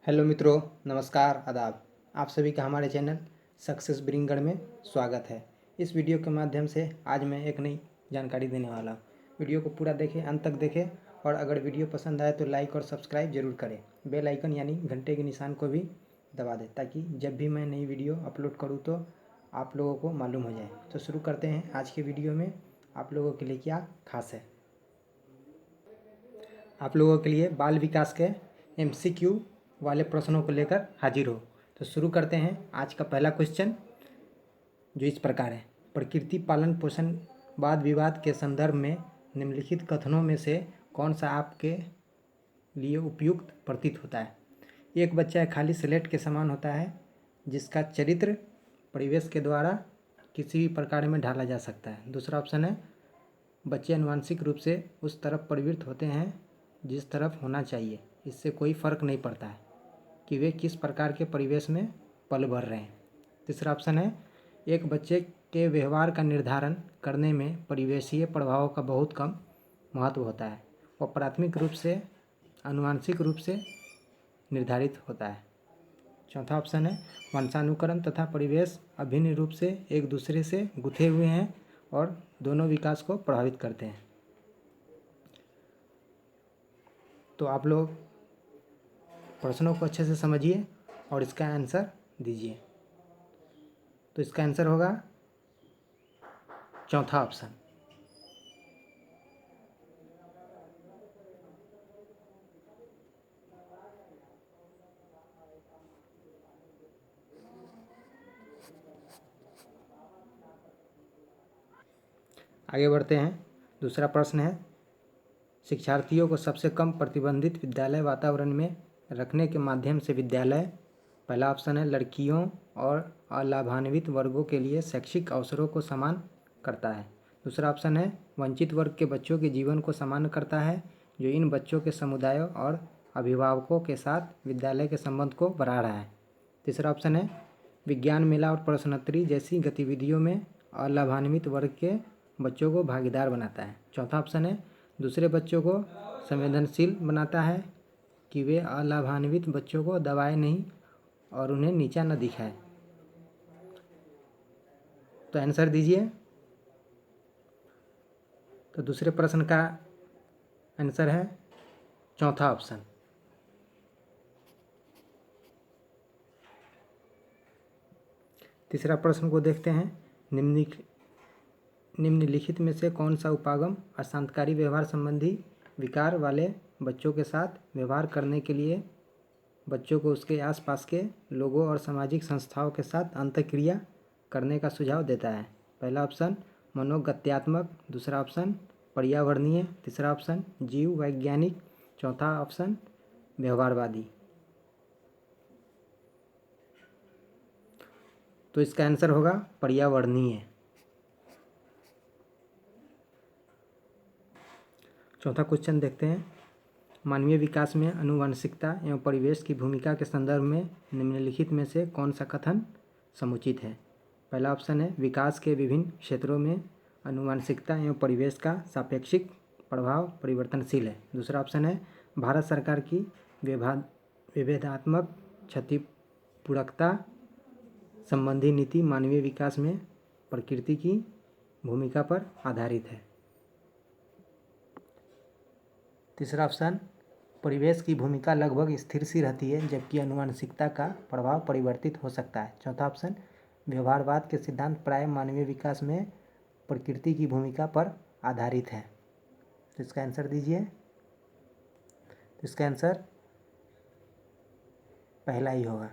Hello मित्रों, नमस्कार, आदाब। आप सभी का हमारे चैनल सक्सेस ब्रिंगर में स्वागत है। इस वीडियो के माध्यम से आज मैं एक नई जानकारी देने वाला हूँ। वीडियो को पूरा देखें, अंत तक देखें और अगर वीडियो पसंद आए तो लाइक और सब्सक्राइब जरूर करें। बेल आइकन यानी घंटे के निशान को भी दबा दें ताकि जब भी मैं नई वीडियो अपलोड करूँ तो आप लोगों को मालूम हो जाए। तो शुरू करते हैं। आज के वीडियो में आप लोगों के लिए क्या खास है। आप लोगों के लिए बाल विकास के MCQ वाले प्रश्नों को लेकर हाजिर हो। तो शुरू करते हैं। आज का पहला क्वेश्चन जो इस प्रकार है। प्रकृति पालन पोषण वाद विवाद के संदर्भ में निम्नलिखित कथनों में से कौन सा आपके लिए उपयुक्त प्रतीत होता है। एक बच्चा एक खाली स्लेट के समान होता है जिसका चरित्र परिवेश के द्वारा किसी भी प्रकार में ढाला जा सकता है। दूसरा ऑप्शन है, बच्चे आनुवंशिक रूप से उस तरफ प्रवृत्त होते हैं जिस तरफ होना चाहिए। इससे कोई फर्क नहीं पड़ता है कि वे किस प्रकार के परिवेश में पल भर रहे हैं। तीसरा ऑप्शन है, एक बच्चे के व्यवहार का निर्धारण करने में परिवेशीय प्रभावों का बहुत कम महत्व होता है। वह प्राथमिक रूप से आनुवंशिक रूप से निर्धारित होता है। चौथा ऑप्शन है, वंशानुकरण तथा परिवेश अभिन्न रूप से एक दूसरे से गुथे हुए हैं और दोनों विकास को प्रभावित करते हैं। तो आप लोग प्रश्नों को अच्छे से समझिए और इसका आंसर दीजिए। तो इसका आंसर होगा चौथा ऑप्शन। आगे बढ़ते हैं। दूसरा प्रश्न है, शिक्षार्थियों को सबसे कम प्रतिबंधित विद्यालय वातावरण में रखने के माध्यम से विद्यालय, पहला ऑप्शन है, लड़कियों और अलाभान्वित वर्गों के लिए शैक्षिक अवसरों को समान करता है। दूसरा ऑप्शन है, वंचित वर्ग के बच्चों के जीवन को समान करता है जो इन बच्चों के समुदायों और अभिभावकों के साथ विद्यालय के संबंध को बढ़ा रहा है। तीसरा ऑप्शन है, विज्ञान मेला और प्रश्नोत्तरी जैसी गतिविधियों में अलाभान्वित वर्ग के बच्चों को भागीदार बनाता है। चौथा ऑप्शन है, दूसरे बच्चों को संवेदनशील बनाता है कि वे अलाभान्वित बच्चों को दबाए नहीं और उन्हें नीचा न दिखाए। तो आंसर दीजिए। तो दूसरे प्रश्न का आंसर है चौथा ऑप्शन। तीसरा प्रश्न को देखते हैं। निम्नलिखित में से कौन सा उपागम अशांतकारी व्यवहार संबंधी विकार वाले बच्चों के साथ व्यवहार करने के लिए बच्चों को उसके आसपास के लोगों और सामाजिक संस्थाओं के साथ अंतःक्रिया करने का सुझाव देता है। पहला ऑप्शन मनोगत्यात्मक, दूसरा ऑप्शन पर्यावरणीय, तीसरा ऑप्शन जीव वैज्ञानिक, चौथा ऑप्शन व्यवहारवादी। तो इसका आंसर होगा पर्यावरणीय। चौथा क्वेश्चन देखते हैं। मानवीय विकास में आनुवंशिकता एवं परिवेश की भूमिका के संदर्भ में निम्नलिखित में से कौन सा कथन समुचित है। पहला ऑप्शन है, विकास के विभिन्न क्षेत्रों में आनुवंशिकता एवं परिवेश का सापेक्षिक प्रभाव परिवर्तनशील है। दूसरा ऑप्शन है, भारत सरकार की विभेदात्मक क्षतिपूर्तता संबंधी नीति मानवीय विकास में प्रकृति की भूमिका पर आधारित है। तीसरा ऑप्शन, परिवेश की भूमिका लगभग स्थिर सी रहती है जबकि आनुवंशिकता का प्रभाव परिवर्तित हो सकता है। चौथा ऑप्शन, व्यवहारवाद के सिद्धांत प्राय मानवीय विकास में प्रकृति की भूमिका पर आधारित है। तो इसका आंसर दीजिए। तो इसका आंसर पहला ही होगा।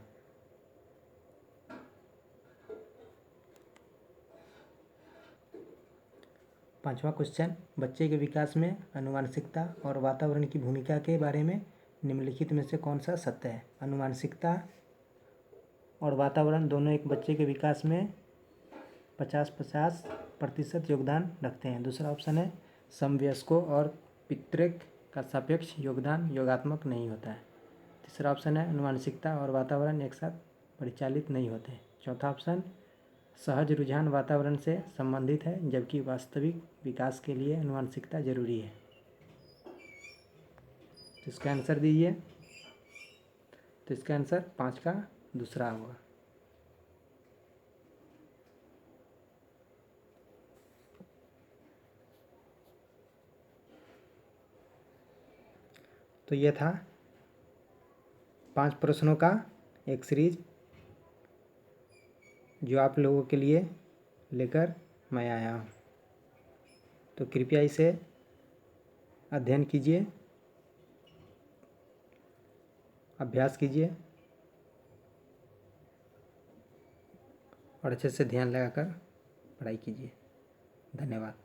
पांचवा क्वेश्चन, बच्चे के विकास में आनुवंशिकता और वातावरण की भूमिका के बारे में निम्नलिखित में से कौन सा सत्य है। आनुवंशिकता और वातावरण दोनों एक बच्चे के विकास में 50-50% योगदान रखते हैं। दूसरा ऑप्शन है, समवयस्कों और पितृक का सापेक्ष योगदान योगात्मक नहीं होता है। तीसरा ऑप्शन है, आनुवंशिकता और वातावरण एक साथ परिचालित नहीं होते। चौथा ऑप्शन, सहज रुझान वातावरण से संबंधित है जबकि वास्तविक विकास के लिए आनुवंशिकता जरूरी है। तो इसका आंसर दीजिए। तो इसका आंसर 5 का दूसरा होगा। तो ये था 5 प्रश्नों का एक सीरीज जो आप लोगों के लिए लेकर मैं आया हूँ। तो कृपया इसे अध्ययन कीजिए, अभ्यास कीजिए और अच्छे से ध्यान लगाकर पढ़ाई कीजिए। धन्यवाद।